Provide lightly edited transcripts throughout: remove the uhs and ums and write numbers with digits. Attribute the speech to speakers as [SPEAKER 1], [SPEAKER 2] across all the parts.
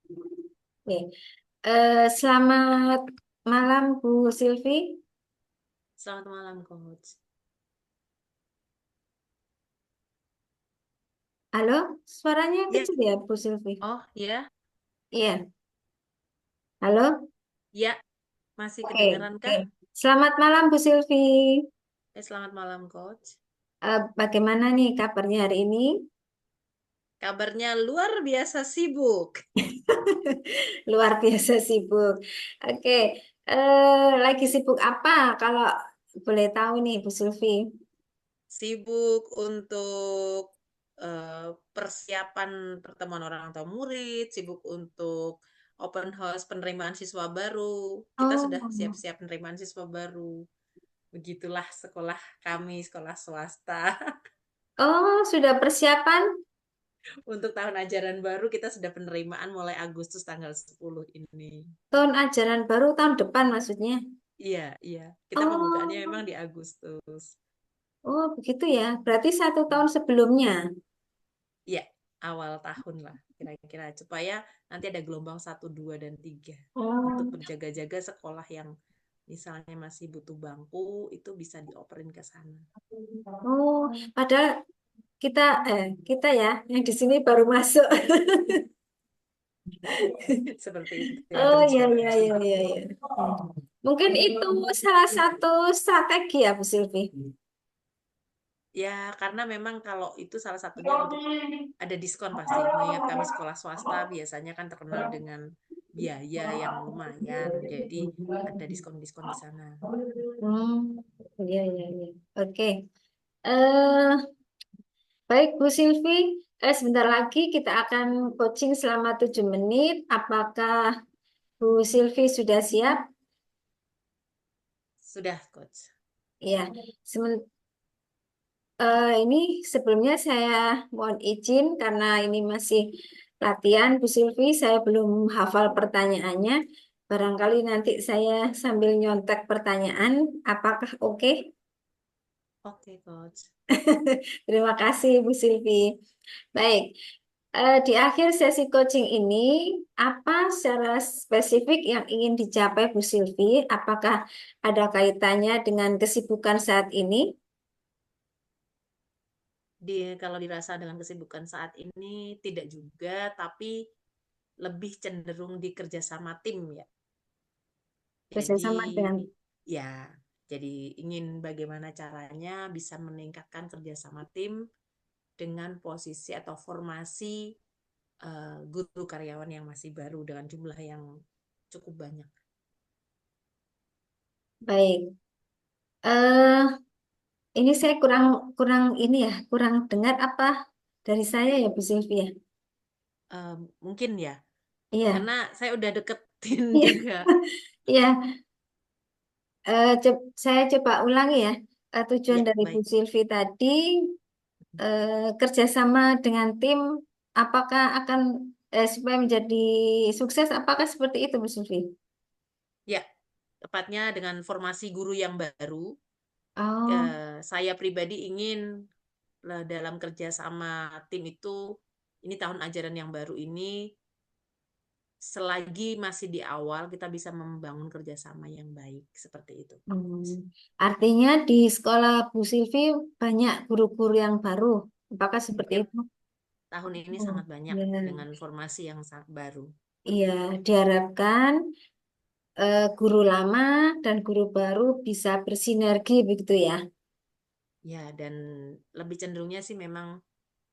[SPEAKER 1] Oke. Selamat malam Bu Silvi.
[SPEAKER 2] Selamat malam, Coach.
[SPEAKER 1] Halo, suaranya
[SPEAKER 2] Ya,
[SPEAKER 1] kecil ya Bu Silvi?
[SPEAKER 2] oh ya,
[SPEAKER 1] Iya. Halo.
[SPEAKER 2] ya, masih
[SPEAKER 1] Oke.
[SPEAKER 2] kedengeran
[SPEAKER 1] Oke.
[SPEAKER 2] kah?
[SPEAKER 1] Selamat malam Bu Silvi.
[SPEAKER 2] Selamat malam, Coach.
[SPEAKER 1] Bagaimana nih kabarnya hari ini?
[SPEAKER 2] Kabarnya luar biasa sibuk.
[SPEAKER 1] Luar biasa sibuk. Oke. Lagi sibuk apa kalau boleh tahu nih Bu Silvi?
[SPEAKER 2] Sibuk untuk persiapan pertemuan orang tua murid, sibuk untuk open house penerimaan siswa baru. Kita sudah
[SPEAKER 1] Oh.
[SPEAKER 2] siap-siap penerimaan siswa baru. Begitulah sekolah kami, sekolah swasta.
[SPEAKER 1] Oh, sudah persiapan
[SPEAKER 2] Untuk tahun ajaran baru kita sudah penerimaan mulai Agustus tanggal 10 ini.
[SPEAKER 1] tahun ajaran baru tahun depan maksudnya.
[SPEAKER 2] Iya, iya. Kita pembukaannya
[SPEAKER 1] Oh.
[SPEAKER 2] memang di Agustus.
[SPEAKER 1] Oh, begitu ya. Berarti 1 tahun sebelumnya.
[SPEAKER 2] Iya, awal tahun lah kira-kira. Supaya nanti ada gelombang 1, 2, dan 3. Untuk
[SPEAKER 1] Oh,
[SPEAKER 2] berjaga-jaga sekolah yang misalnya masih butuh bangku, itu bisa dioperin ke sana.
[SPEAKER 1] oh, padahal kita, kita ya, yang di sini baru masuk.
[SPEAKER 2] Seperti itu yang
[SPEAKER 1] Oh, iya, iya,
[SPEAKER 2] terjadi.
[SPEAKER 1] iya, iya, iya. Mungkin itu salah satu strategi ya, Bu Silvi.
[SPEAKER 2] Ya, karena memang kalau itu salah satunya untuk ada diskon pasti. Mengingat kami sekolah swasta biasanya kan terkenal dengan biaya yang lumayan. Jadi ada diskon-diskon di sana.
[SPEAKER 1] Hmm, iya, iya, iya. Oke. Eh, baik, Bu Silvi. Sebentar lagi kita akan coaching selama 7 menit. Apakah Bu Silvi sudah siap?
[SPEAKER 2] Sudah, Coach.
[SPEAKER 1] Iya. Ini sebelumnya saya mohon izin karena ini masih latihan, Bu Silvi. Saya belum hafal pertanyaannya. Barangkali nanti saya sambil nyontek pertanyaan. Apakah oke?
[SPEAKER 2] Oke, Coach.
[SPEAKER 1] Terima kasih, Bu Silvi. Baik, di akhir sesi coaching ini, apa secara spesifik yang ingin dicapai, Bu Silvi? Apakah ada kaitannya dengan kesibukan saat ini?
[SPEAKER 2] Kalau dirasa dengan kesibukan saat ini tidak juga, tapi lebih cenderung di kerjasama tim ya. Jadi
[SPEAKER 1] Bersama dengan
[SPEAKER 2] ya, jadi ingin bagaimana caranya bisa meningkatkan kerjasama tim dengan posisi atau formasi guru karyawan yang masih baru dengan jumlah yang cukup banyak.
[SPEAKER 1] baik. Eh, ini saya kurang kurang ini ya, kurang dengar apa dari saya ya Bu Sylvia.
[SPEAKER 2] Mungkin ya,
[SPEAKER 1] Iya,
[SPEAKER 2] karena saya udah deketin
[SPEAKER 1] iya,
[SPEAKER 2] juga.
[SPEAKER 1] iya. Saya coba ulangi ya. Tujuan
[SPEAKER 2] Ya,
[SPEAKER 1] dari Bu
[SPEAKER 2] baik.
[SPEAKER 1] Sylvie tadi kerjasama dengan tim, apakah akan supaya menjadi sukses? Apakah seperti itu Bu Sylvie?
[SPEAKER 2] Ya, tepatnya dengan formasi guru yang baru,
[SPEAKER 1] Oh,
[SPEAKER 2] saya pribadi ingin dalam kerja sama tim itu, ini tahun ajaran yang baru ini, selagi masih di awal, kita bisa membangun kerjasama yang baik. Seperti itu.
[SPEAKER 1] artinya di sekolah Bu Sylvie banyak guru-guru yang baru. Apakah seperti
[SPEAKER 2] Ya,
[SPEAKER 1] itu?
[SPEAKER 2] tahun ini
[SPEAKER 1] Oh,
[SPEAKER 2] sangat banyak
[SPEAKER 1] ya.
[SPEAKER 2] dengan formasi yang sangat baru.
[SPEAKER 1] Iya, diharapkan guru lama dan guru baru bisa bersinergi begitu ya.
[SPEAKER 2] Ya, dan lebih cenderungnya sih memang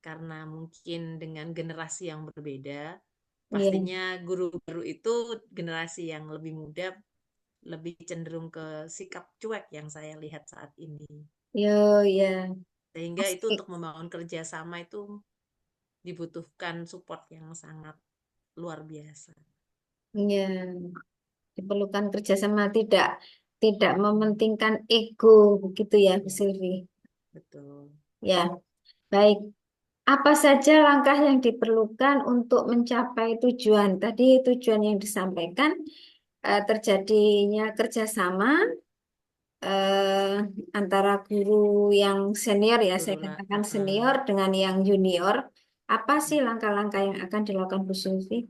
[SPEAKER 2] karena mungkin dengan generasi yang berbeda,
[SPEAKER 1] Iya,
[SPEAKER 2] pastinya guru baru itu generasi yang lebih muda, lebih cenderung ke sikap cuek yang saya lihat saat ini.
[SPEAKER 1] yo ya,
[SPEAKER 2] Sehingga itu
[SPEAKER 1] pasti.
[SPEAKER 2] untuk membangun kerjasama itu dibutuhkan support yang sangat luar biasa.
[SPEAKER 1] Iya, diperlukan kerjasama tidak tidak mementingkan ego begitu ya, Bu
[SPEAKER 2] Ya,
[SPEAKER 1] Silvi.
[SPEAKER 2] betul.
[SPEAKER 1] Ya, baik. Apa saja langkah yang diperlukan untuk mencapai tujuan? Tadi tujuan yang disampaikan terjadinya kerjasama eh, antara guru yang senior ya, saya
[SPEAKER 2] Guru lah.
[SPEAKER 1] katakan senior dengan yang junior. Apa sih langkah-langkah yang akan dilakukan Bu Sylvie?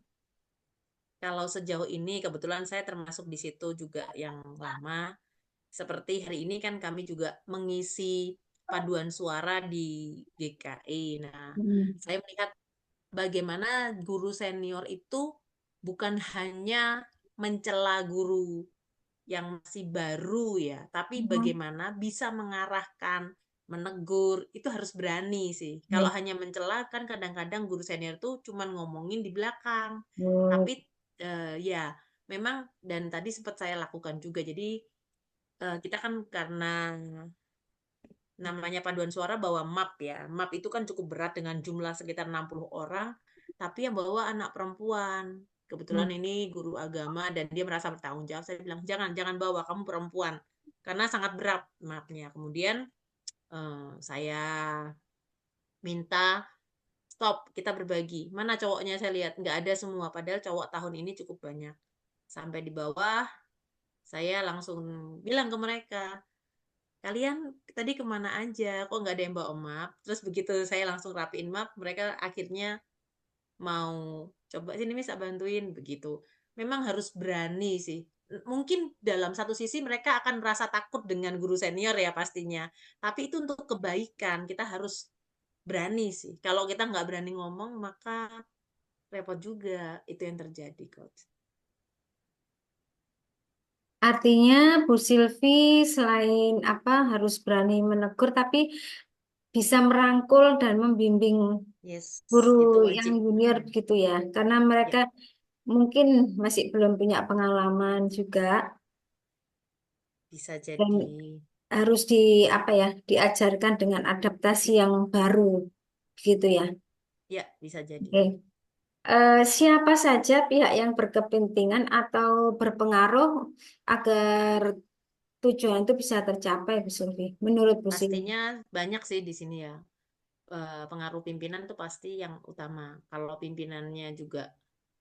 [SPEAKER 2] Kalau sejauh ini kebetulan saya termasuk di situ juga yang lama. Seperti hari ini kan kami juga mengisi paduan suara di GKI. Nah,
[SPEAKER 1] Hmm.
[SPEAKER 2] saya melihat bagaimana guru senior itu bukan hanya mencela guru yang masih baru ya, tapi
[SPEAKER 1] Hmm.
[SPEAKER 2] bagaimana bisa mengarahkan, menegur, itu harus berani sih. Kalau
[SPEAKER 1] Baik.
[SPEAKER 2] hanya mencela kan kadang-kadang guru senior tuh cuman ngomongin di belakang.
[SPEAKER 1] Oh.
[SPEAKER 2] Tapi ya memang dan tadi sempat saya lakukan juga. Jadi kita kan karena namanya paduan suara bawa map ya. Map itu kan cukup berat dengan jumlah sekitar 60 orang, tapi yang bawa anak perempuan. Kebetulan
[SPEAKER 1] Hmm.
[SPEAKER 2] ini guru agama dan dia merasa bertanggung jawab. Saya bilang, jangan, jangan bawa, kamu perempuan. Karena sangat berat mapnya. Kemudian saya minta, stop, kita berbagi. Mana cowoknya saya lihat, nggak ada semua. Padahal cowok tahun ini cukup banyak. Sampai di bawah, saya langsung bilang ke mereka, kalian tadi kemana aja? Kok nggak ada yang bawa map? Terus begitu saya langsung rapiin map, mereka akhirnya mau coba sini Miss bantuin begitu. Memang harus berani sih. Mungkin dalam satu sisi mereka akan merasa takut dengan guru senior ya pastinya. Tapi itu untuk kebaikan, kita harus berani sih. Kalau kita nggak berani ngomong, maka repot juga. Itu yang terjadi, Coach.
[SPEAKER 1] Artinya Bu Silvi selain apa harus berani menegur, tapi bisa merangkul dan membimbing
[SPEAKER 2] Yes,
[SPEAKER 1] guru
[SPEAKER 2] itu
[SPEAKER 1] yang
[SPEAKER 2] wajib.
[SPEAKER 1] junior gitu ya, karena
[SPEAKER 2] Ya,
[SPEAKER 1] mereka mungkin masih belum punya pengalaman juga
[SPEAKER 2] bisa
[SPEAKER 1] dan
[SPEAKER 2] jadi.
[SPEAKER 1] harus di apa ya diajarkan dengan adaptasi yang baru gitu ya.
[SPEAKER 2] Ya, bisa jadi.
[SPEAKER 1] Oke. Siapa saja pihak yang berkepentingan atau berpengaruh agar tujuan itu bisa tercapai, Bu Sylvi? Menurut Bu Sylvi.
[SPEAKER 2] Pastinya banyak sih di sini ya. Pengaruh pimpinan tuh pasti yang utama. Kalau pimpinannya juga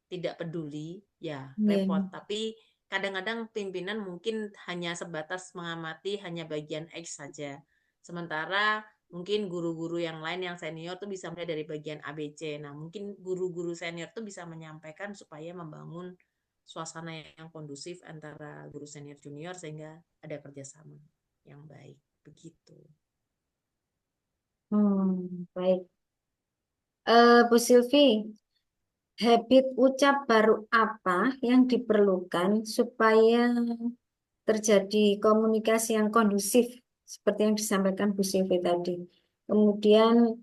[SPEAKER 2] tidak peduli, ya
[SPEAKER 1] Iya.
[SPEAKER 2] repot. Tapi kadang-kadang pimpinan mungkin hanya sebatas mengamati hanya bagian X saja. Sementara mungkin guru-guru yang lain yang senior tuh bisa melihat dari bagian A, B, C. Nah, mungkin guru-guru senior tuh bisa menyampaikan supaya membangun suasana yang kondusif antara guru senior junior sehingga ada kerjasama yang baik. Begitu.
[SPEAKER 1] Baik. Bu Sylvi, habit ucap baru apa yang diperlukan supaya terjadi komunikasi yang kondusif seperti yang disampaikan Bu Sylvi tadi. Kemudian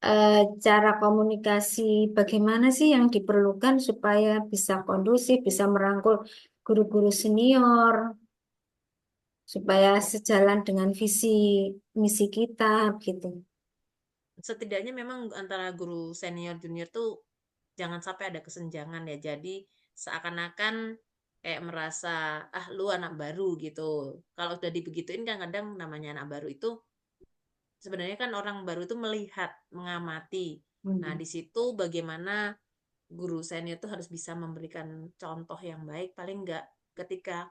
[SPEAKER 1] eh, cara komunikasi bagaimana sih yang diperlukan supaya bisa kondusif, bisa merangkul guru-guru senior, supaya
[SPEAKER 2] Ya,
[SPEAKER 1] sejalan dengan visi misi kita gitu.
[SPEAKER 2] setidaknya memang antara guru senior junior tuh jangan sampai ada kesenjangan ya. Jadi seakan-akan kayak merasa ah lu anak baru gitu. Kalau udah dibegituin kan kadang namanya anak baru itu sebenarnya kan orang baru itu melihat, mengamati. Nah,
[SPEAKER 1] Hmm.
[SPEAKER 2] di situ bagaimana guru senior itu harus bisa memberikan contoh yang baik paling enggak ketika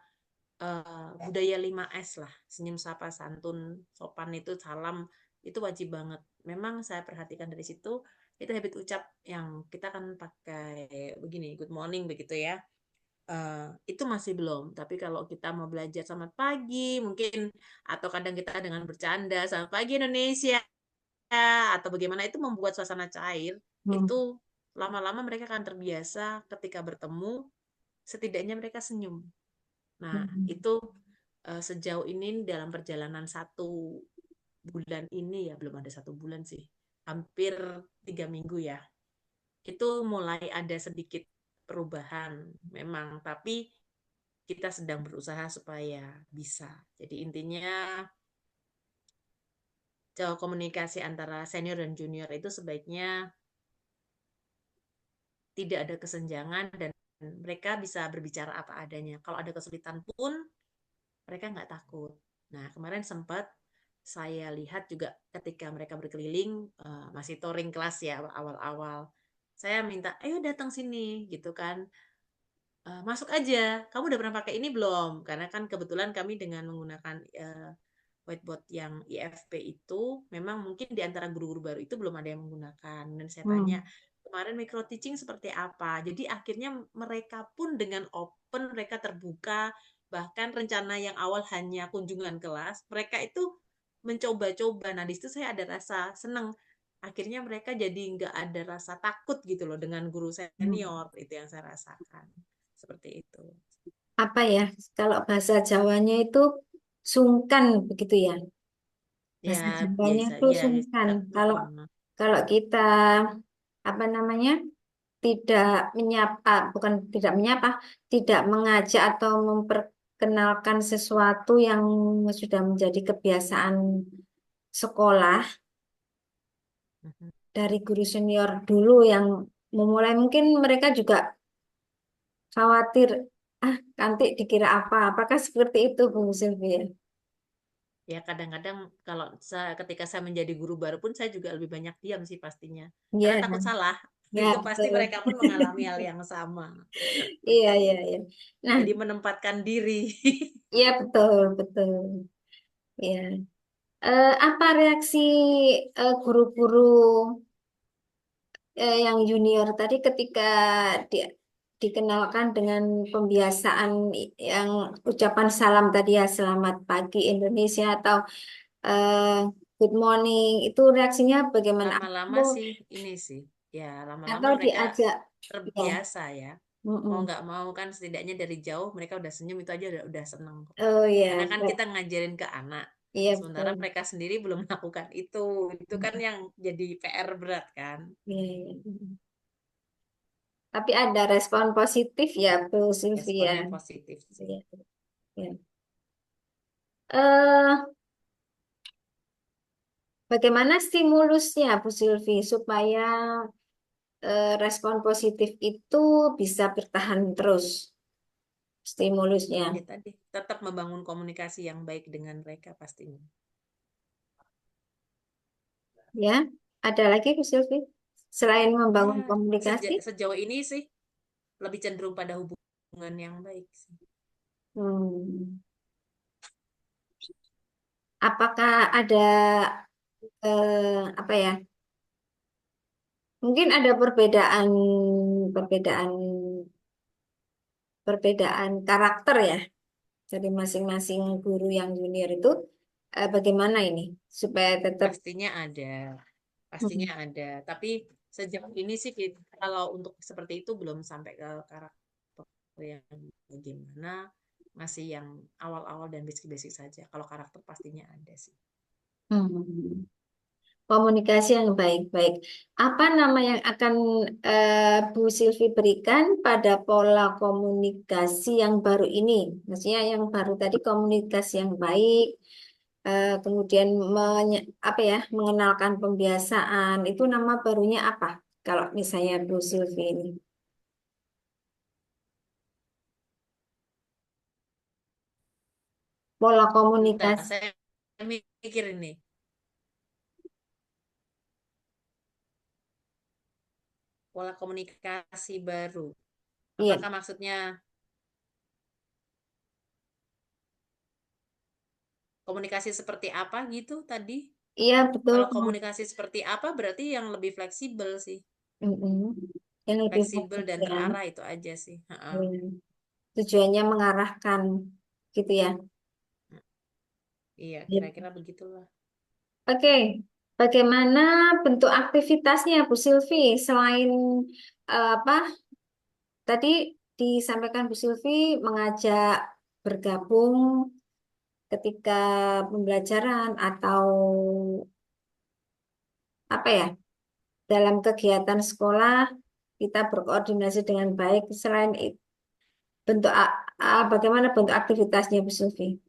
[SPEAKER 2] budaya 5S lah, senyum sapa santun sopan itu salam itu wajib banget. Memang saya perhatikan dari situ itu habit ucap yang kita kan pakai begini good morning begitu ya. Itu masih belum, tapi kalau kita mau belajar selamat pagi mungkin atau kadang kita dengan bercanda selamat pagi Indonesia atau bagaimana itu membuat suasana cair,
[SPEAKER 1] Hmm.
[SPEAKER 2] itu lama-lama mereka akan terbiasa ketika bertemu setidaknya mereka senyum. Nah,
[SPEAKER 1] Hmm.
[SPEAKER 2] itu sejauh ini dalam perjalanan 1 bulan ini ya belum ada 1 bulan sih, hampir 3 minggu ya. Itu mulai ada sedikit perubahan memang, tapi kita sedang berusaha supaya bisa. Jadi intinya komunikasi antara senior dan junior itu sebaiknya tidak ada kesenjangan dan mereka bisa berbicara apa adanya. Kalau ada kesulitan pun mereka nggak takut. Nah, kemarin sempat saya lihat juga ketika mereka berkeliling, masih touring kelas ya awal-awal. Saya minta, ayo datang sini gitu kan. Masuk aja, kamu udah pernah pakai ini belum? Karena kan kebetulan kami dengan menggunakan whiteboard yang IFP itu, memang mungkin di antara guru-guru baru itu belum ada yang menggunakan. Dan saya tanya,
[SPEAKER 1] Hmm.
[SPEAKER 2] kemarin micro teaching seperti apa. Jadi akhirnya mereka pun dengan open, mereka terbuka, bahkan rencana yang awal hanya kunjungan kelas, mereka itu mencoba-coba. Nah, di situ saya ada rasa senang. Akhirnya mereka jadi nggak ada rasa takut gitu loh dengan guru
[SPEAKER 1] Hmm.
[SPEAKER 2] senior, itu yang saya rasakan. Seperti itu.
[SPEAKER 1] Apa ya? Kalau bahasa Jawanya itu sungkan begitu ya.
[SPEAKER 2] Ya,
[SPEAKER 1] Bahasa Jawanya
[SPEAKER 2] biasa.
[SPEAKER 1] itu
[SPEAKER 2] Ya,
[SPEAKER 1] sungkan. Kalau
[SPEAKER 2] mm-mm.
[SPEAKER 1] kalau kita apa namanya? Tidak menyapa, bukan tidak menyapa, tidak mengajak atau memperkenalkan sesuatu yang sudah menjadi kebiasaan sekolah
[SPEAKER 2] Mhm.
[SPEAKER 1] dari guru senior dulu yang memulai, mungkin mereka juga khawatir, ah nanti dikira apa, apakah seperti itu Bu Sylvia?
[SPEAKER 2] Ya, kadang-kadang kalau ketika saya menjadi guru baru pun saya juga lebih banyak diam sih pastinya. Karena
[SPEAKER 1] Iya,
[SPEAKER 2] takut salah.
[SPEAKER 1] ya
[SPEAKER 2] Itu pasti
[SPEAKER 1] betul.
[SPEAKER 2] mereka pun mengalami hal yang sama.
[SPEAKER 1] Iya, iya, iya. Nah,
[SPEAKER 2] Jadi menempatkan diri.
[SPEAKER 1] iya betul, betul. Iya. Apa reaksi guru-guru yang junior tadi ketika dikenalkan dengan pembiasaan yang ucapan salam tadi ya, selamat pagi Indonesia atau eh, good morning, itu reaksinya bagaimana?
[SPEAKER 2] Lama-lama sih ini sih. Ya, lama-lama
[SPEAKER 1] Atau
[SPEAKER 2] mereka
[SPEAKER 1] diajak? Ya.
[SPEAKER 2] terbiasa ya. Mau
[SPEAKER 1] Mm-mm.
[SPEAKER 2] nggak mau kan setidaknya dari jauh mereka udah senyum itu aja udah seneng kok.
[SPEAKER 1] Oh
[SPEAKER 2] Karena
[SPEAKER 1] ya,
[SPEAKER 2] kan kita ngajarin ke anak.
[SPEAKER 1] iya
[SPEAKER 2] Sementara
[SPEAKER 1] betul.
[SPEAKER 2] mereka sendiri belum melakukan itu. Itu kan yang jadi PR berat kan.
[SPEAKER 1] Iya, iya. Tapi ada respon positif ya Bu Sylvia.
[SPEAKER 2] Responnya positif sih.
[SPEAKER 1] Iya, iya. Eh, Bagaimana stimulusnya Bu Sylvie supaya respon positif itu bisa bertahan terus stimulusnya?
[SPEAKER 2] Ya tadi tetap membangun komunikasi yang baik dengan mereka pastinya.
[SPEAKER 1] Ya, ada lagi Bu Sylvie selain
[SPEAKER 2] Ya,
[SPEAKER 1] membangun komunikasi?
[SPEAKER 2] sejauh ini sih lebih cenderung pada hubungan yang baik sih.
[SPEAKER 1] Hmm. Apakah ada apa ya? Mungkin ada perbedaan perbedaan karakter ya dari masing-masing guru yang junior itu. Bagaimana ini supaya tetap
[SPEAKER 2] Pastinya ada. Tapi sejauh ini sih kalau untuk seperti itu belum sampai ke karakter yang bagaimana, masih yang awal-awal dan basic-basic saja. Kalau karakter pastinya ada sih.
[SPEAKER 1] hmm, komunikasi yang baik-baik. Apa nama yang akan Bu Sylvie berikan pada pola komunikasi yang baru ini? Maksudnya yang baru tadi komunikasi yang baik, kemudian apa ya, mengenalkan pembiasaan. Itu nama barunya apa? Kalau misalnya Bu Sylvie ini, pola
[SPEAKER 2] Bentar,
[SPEAKER 1] komunikasi.
[SPEAKER 2] saya mikir ini. Pola komunikasi baru.
[SPEAKER 1] Iya,
[SPEAKER 2] Apakah maksudnya komunikasi seperti apa gitu tadi?
[SPEAKER 1] iya betul.
[SPEAKER 2] Kalau komunikasi seperti apa berarti yang lebih fleksibel sih.
[SPEAKER 1] Mm-mm. Yang lebih
[SPEAKER 2] Fleksibel
[SPEAKER 1] fokus
[SPEAKER 2] dan
[SPEAKER 1] ya.
[SPEAKER 2] terarah itu aja sih. Heeh.
[SPEAKER 1] Hmm. Tujuannya mengarahkan gitu ya.
[SPEAKER 2] Iya,
[SPEAKER 1] Iya.
[SPEAKER 2] kira-kira begitulah.
[SPEAKER 1] Oke, bagaimana bentuk aktivitasnya Bu Silvi selain apa tadi disampaikan Bu Silvi mengajak bergabung ketika pembelajaran atau apa ya dalam kegiatan sekolah kita berkoordinasi dengan baik. Selain itu, bagaimana bentuk aktivitasnya Bu Silvi?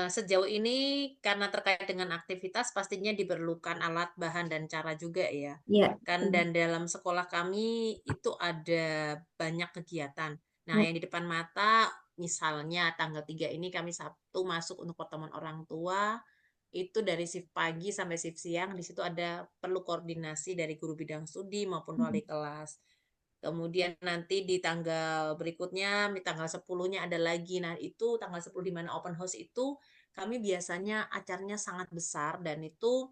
[SPEAKER 2] Sejauh ini karena terkait dengan aktivitas pastinya diperlukan alat, bahan, dan cara juga ya.
[SPEAKER 1] Ya.
[SPEAKER 2] Kan dan dalam sekolah kami itu ada banyak kegiatan. Nah,
[SPEAKER 1] Hmm.
[SPEAKER 2] yang di depan mata misalnya tanggal 3 ini kami Sabtu masuk untuk pertemuan orang tua itu dari shift pagi sampai shift siang. Di situ ada perlu koordinasi dari guru bidang studi maupun wali kelas. Kemudian nanti di tanggal berikutnya, di tanggal 10-nya ada lagi. Nah, itu tanggal 10 di mana open house itu kami biasanya acaranya sangat besar dan itu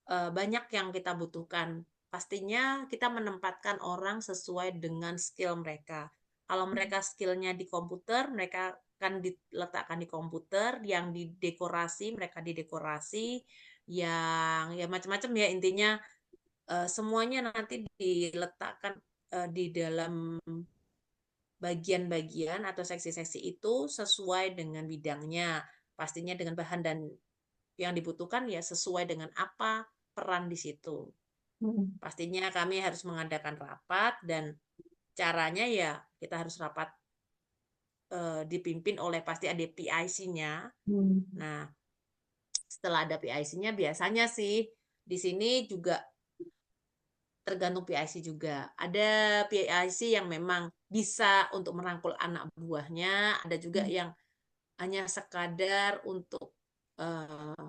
[SPEAKER 2] banyak yang kita butuhkan. Pastinya kita menempatkan orang sesuai dengan skill mereka. Kalau mereka skillnya di komputer, mereka akan diletakkan di komputer, yang di dekorasi, mereka di dekorasi, yang ya macam-macam ya intinya, semuanya nanti diletakkan di dalam bagian-bagian atau seksi-seksi itu sesuai dengan bidangnya. Pastinya dengan bahan dan yang dibutuhkan ya sesuai dengan apa peran di situ.
[SPEAKER 1] Hmm.
[SPEAKER 2] Pastinya kami harus mengadakan rapat dan caranya ya kita harus rapat dipimpin oleh pasti ada PIC-nya.
[SPEAKER 1] Hmm.
[SPEAKER 2] Nah, setelah ada PIC-nya biasanya sih di sini juga tergantung PIC juga. Ada PIC yang memang bisa untuk merangkul anak buahnya, ada juga yang hanya sekadar untuk uh,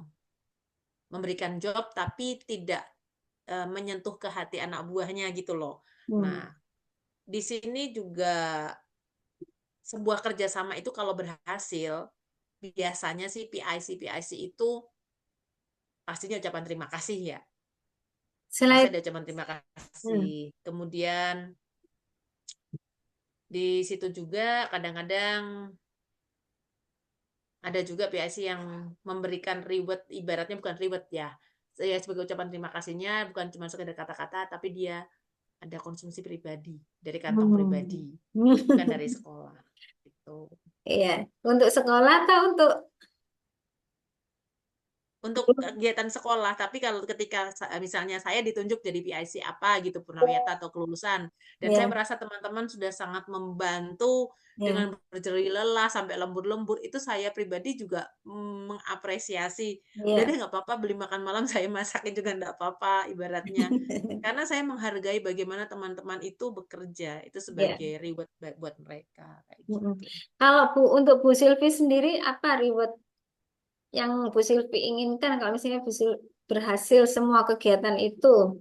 [SPEAKER 2] memberikan job tapi tidak menyentuh ke hati anak buahnya gitu loh. Nah,
[SPEAKER 1] Hmm.
[SPEAKER 2] di sini juga sebuah kerjasama itu kalau berhasil, biasanya sih PIC itu pastinya ucapan terima kasih ya. Pasti
[SPEAKER 1] Selain
[SPEAKER 2] ada ucapan terima
[SPEAKER 1] hmm.
[SPEAKER 2] kasih. Kemudian di situ juga kadang-kadang ada juga PIC yang memberikan reward, ibaratnya bukan reward ya. Saya sebagai ucapan terima kasihnya bukan cuma sekedar kata-kata, tapi dia ada konsumsi pribadi dari kantong
[SPEAKER 1] Hmm.
[SPEAKER 2] pribadi, bukan dari sekolah. Gitu.
[SPEAKER 1] Iya, untuk sekolah atau untuk
[SPEAKER 2] Untuk kegiatan sekolah, tapi kalau ketika misalnya saya ditunjuk jadi PIC apa gitu, Purnawiyata atau kelulusan, dan saya
[SPEAKER 1] ya,
[SPEAKER 2] merasa teman-teman sudah sangat membantu
[SPEAKER 1] ya,
[SPEAKER 2] dengan berjeri lelah sampai lembur-lembur, itu saya pribadi juga mengapresiasi. Udah
[SPEAKER 1] ya.
[SPEAKER 2] deh nggak apa-apa, beli makan malam saya masakin juga nggak apa-apa ibaratnya. Karena saya menghargai bagaimana teman-teman itu bekerja, itu
[SPEAKER 1] Ya.
[SPEAKER 2] sebagai reward buat mereka kayak
[SPEAKER 1] Mm-mm.
[SPEAKER 2] gitu.
[SPEAKER 1] Kalau untuk Bu Silvi sendiri apa reward yang Bu Silvi inginkan kalau misalnya Bu Silvi berhasil semua kegiatan itu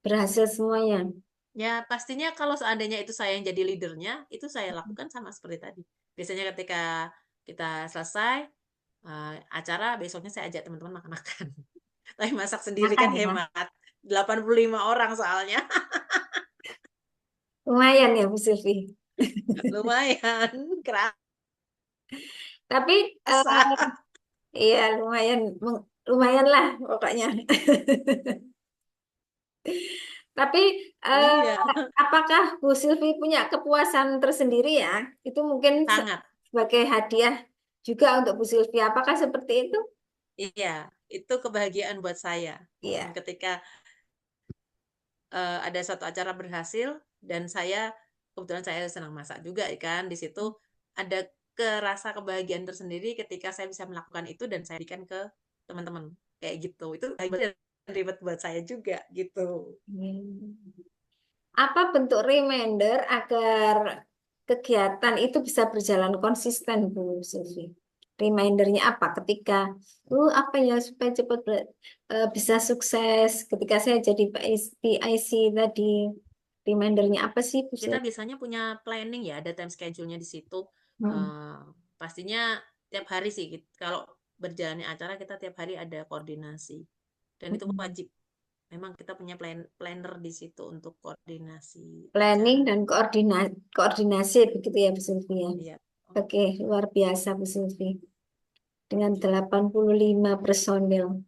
[SPEAKER 1] berhasil semuanya?
[SPEAKER 2] Ya, pastinya kalau seandainya itu saya yang jadi leadernya, itu saya lakukan sama seperti tadi. Biasanya ketika kita selesai acara, besoknya saya ajak teman-teman makan-makan. Tapi masak sendiri
[SPEAKER 1] Makan
[SPEAKER 2] kan
[SPEAKER 1] ya,
[SPEAKER 2] hemat. 85 orang soalnya.
[SPEAKER 1] lumayan ya Bu Silvi.
[SPEAKER 2] Lumayan,
[SPEAKER 1] Tapi
[SPEAKER 2] kerasa.
[SPEAKER 1] iya lumayan, lumayan lah pokoknya. Tapi eh,
[SPEAKER 2] Iya,
[SPEAKER 1] apakah Bu Silvi punya kepuasan tersendiri ya? Itu mungkin
[SPEAKER 2] sangat.
[SPEAKER 1] sebagai hadiah juga untuk Bu Silvi. Apakah seperti itu?
[SPEAKER 2] Iya, itu kebahagiaan buat saya.
[SPEAKER 1] Iya.
[SPEAKER 2] Ketika ada satu acara berhasil dan saya kebetulan saya senang masak juga kan di situ ada kerasa kebahagiaan tersendiri ketika saya bisa melakukan itu dan saya berikan ke teman-teman kayak gitu itu ribet buat saya juga gitu.
[SPEAKER 1] Hmm. Apa bentuk reminder agar kegiatan itu bisa berjalan konsisten, Bu Sylvie? Remindernya apa? Ketika, apa ya supaya cepat bisa sukses? Ketika saya jadi PIC tadi, remindernya apa sih, Bu
[SPEAKER 2] Kita
[SPEAKER 1] Sylvie?
[SPEAKER 2] biasanya punya planning ya, ada time schedule-nya di situ.
[SPEAKER 1] Hmm.
[SPEAKER 2] Eh, pastinya tiap hari sih kalau berjalannya acara kita tiap hari ada koordinasi dan itu
[SPEAKER 1] Hmm.
[SPEAKER 2] wajib. Memang kita punya planner di situ untuk koordinasi
[SPEAKER 1] Planning
[SPEAKER 2] acara.
[SPEAKER 1] dan koordinasi begitu ya, Bu Sylvie ya.
[SPEAKER 2] Iya.
[SPEAKER 1] Oke, luar biasa, Bu Sylvie. Dengan 85 personil.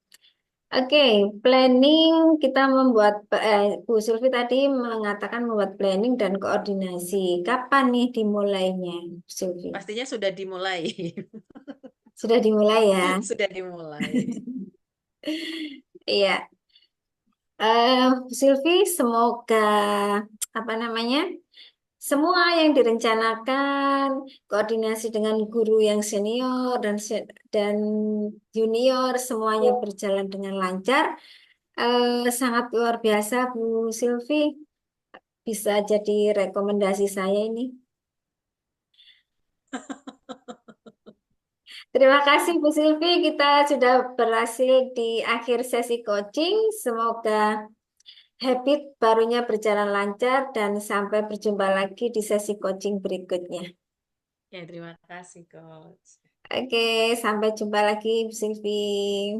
[SPEAKER 1] Oke, planning kita membuat Bu Sylvie tadi mengatakan membuat planning dan koordinasi. Kapan nih dimulainya, Bu Sylvie?
[SPEAKER 2] Pastinya sudah dimulai.
[SPEAKER 1] Sudah dimulai ya.
[SPEAKER 2] Sudah dimulai.
[SPEAKER 1] Iya, Bu Sylvie, semoga apa namanya? Semua yang direncanakan, koordinasi dengan guru yang senior dan junior, semuanya berjalan dengan lancar. Sangat luar biasa, Bu Sylvie. Bisa jadi rekomendasi saya ini. Terima kasih Bu Silvi, kita sudah berhasil di akhir sesi coaching. Semoga habit barunya berjalan lancar dan sampai berjumpa lagi di sesi coaching berikutnya.
[SPEAKER 2] Ya, terima kasih, Coach.
[SPEAKER 1] Oke, sampai jumpa lagi Bu Silvi.